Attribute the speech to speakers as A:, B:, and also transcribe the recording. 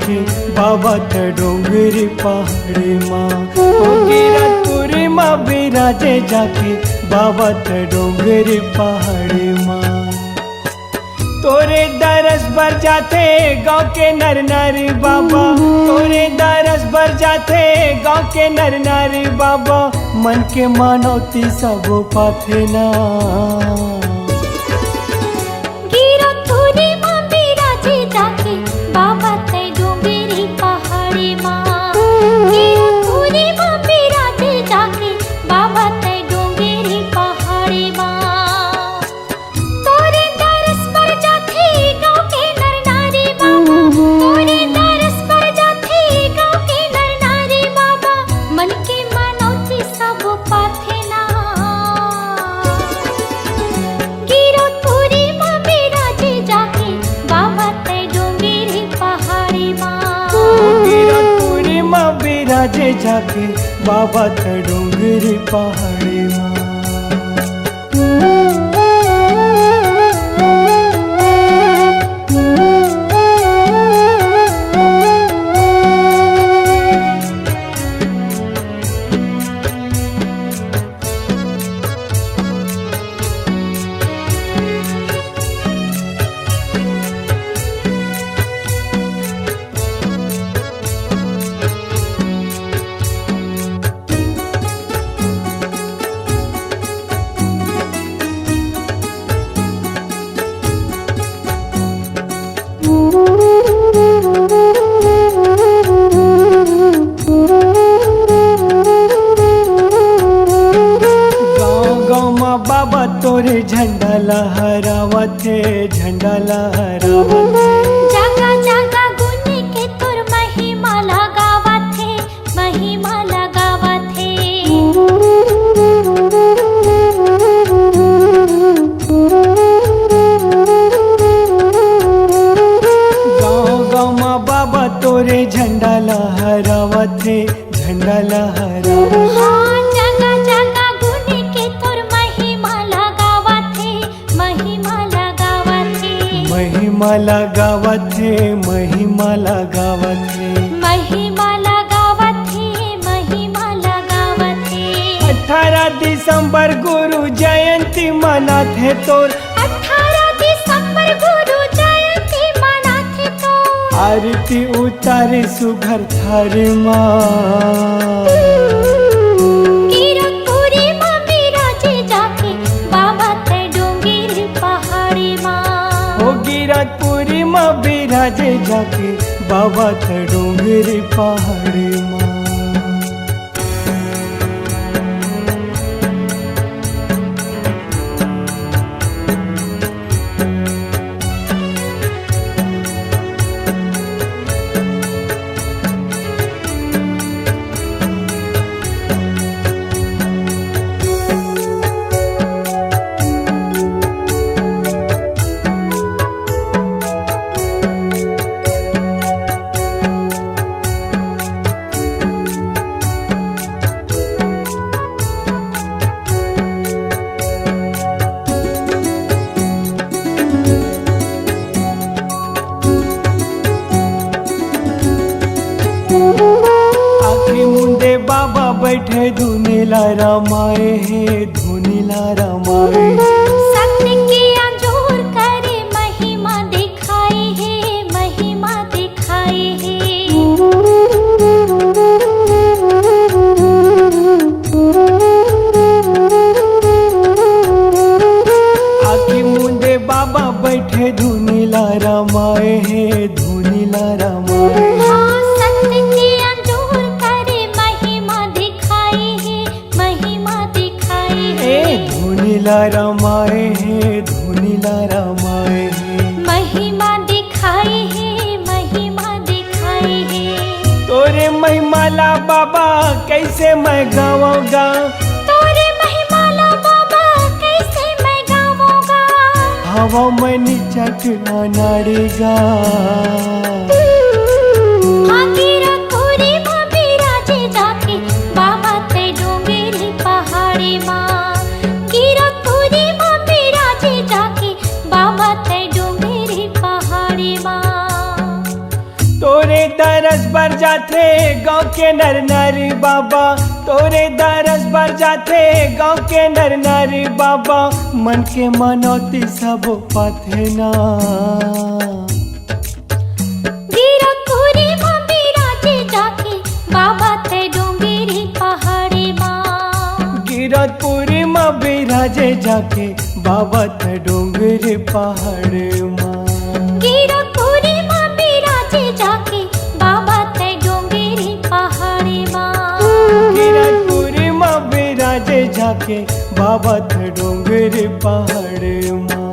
A: जाके बाबा त डोंगरी पहाड़ी माँ। ओ गिरतपुरी माँ बिराजे जाके बाबा त डोंगरी पहाड़ी माँ। तोरे दरस भर जाते गाँव के नर नारी बाबा, तोरे दरस भर जाते गाँव के नर नारी बाबा, मन के मानवती सब पाथे ना।
B: गिरतपुरी माँ बिराजे जाके बाबा तै डोंगरी पहाड़ी माँ। गिरतपुरी माँ बिराजे जाके बाबा तै डोंगरी पहाड़ी माँ। तोरे दरस भर जाते गाँव के नर नारी बाबा, तोरे दरस भर जाते गाँव के नर नारी बाबा, मन के मानवती सब पाथे ना। गिरतपुरी माँ बिराजे जाके बाबा तै डोंगरी पहाड़ी माँ।
A: गिरतपुरी माँ बिराजे जाके बाबा त डोंगरी पहाड़ी माँ। बाबा तोरे झंडा लहरावत है, झंडा लहरावत है।
B: जगह जगह गुण के तोर महिमा लगावत है, महिमा लगावत है।
A: गाँव गाँव माँ बाबा तोरे झंडा लहरावत है, झंडा लहरावत है।
B: हाँ, जगह जगह गुण के तोर महिमा लगावत है, महिमा लगावत है।
A: महिमा लगावत है, महिमा लगावत है।
B: महिमा लगावत है, महिमा लगावत है।
A: 18 दिसंबर गुरु जयंती मनात है तोर,
B: 18 दिसंबर गुरु जयंती मनात है तोर।
A: आरती उतारे सुघर थारे माँ।
B: गिरतपुरी माँ बिराजे जाके बाबा तै डोंगरी पहाड़ी माँ।
A: ओ गिरतपुरी माँ बिराजे जाके बाबा त डोंगरी पहाड़ी माँ। आखी मुंडे बाबा बैठे धुनीला रमाए है, धुनीला रमाए।
B: सत्य के अंजोर करे महिमा दिखाई है, महिमा दिखाई है।
A: आखी मुंडे बाबा बैठे धुनीला रमाए है, धुनीला रमाए।
B: हाँ, सत्य के अंजोर करे महिमा दिखाई है, महिमा दिखाई है।
A: धुनीला रमाए है, धुनीला रमाए है।
B: महिमा दिखाई है, महिमा दिखाई है।
A: तोरे महिमाला बाबा कैसे मैं गाऊंगा,
B: तोरे महिमाला बाबा कैसे मैं गाऊंगा।
A: हवा में निचट नाड़ेगा।
B: हाँ, गिरतपुरी माँ बिराजे जाके बाबा तै डोंगरी पहाड़ी माँ। गिरतपुरी माँ बिराजे जाके बाबा तै डोंगरी पहाड़ी माँ।
A: तोरे दरस बर जाथे गाँव के नर नारी बाबा, तोरे दरस बर जाथे गाँव के नर नारी बाबा, मन के मनौती सब पाथे ना।
B: गिरतपुरी माँ बिराजे जाके बाबा ते डोंगरी पहाड़े माँ।
A: गिरतपुरी माँ बिराजे जाके बाबा ते डोंगरी पहाड़े माँ।
B: गिरतपुरी माँ बिराजे जाके बाबा ते डोंगरी पहाड़े माँ।
A: गिरतपुरी माँ बिराजे जाके बाबा ते डोंगरी पहाड़े माँ।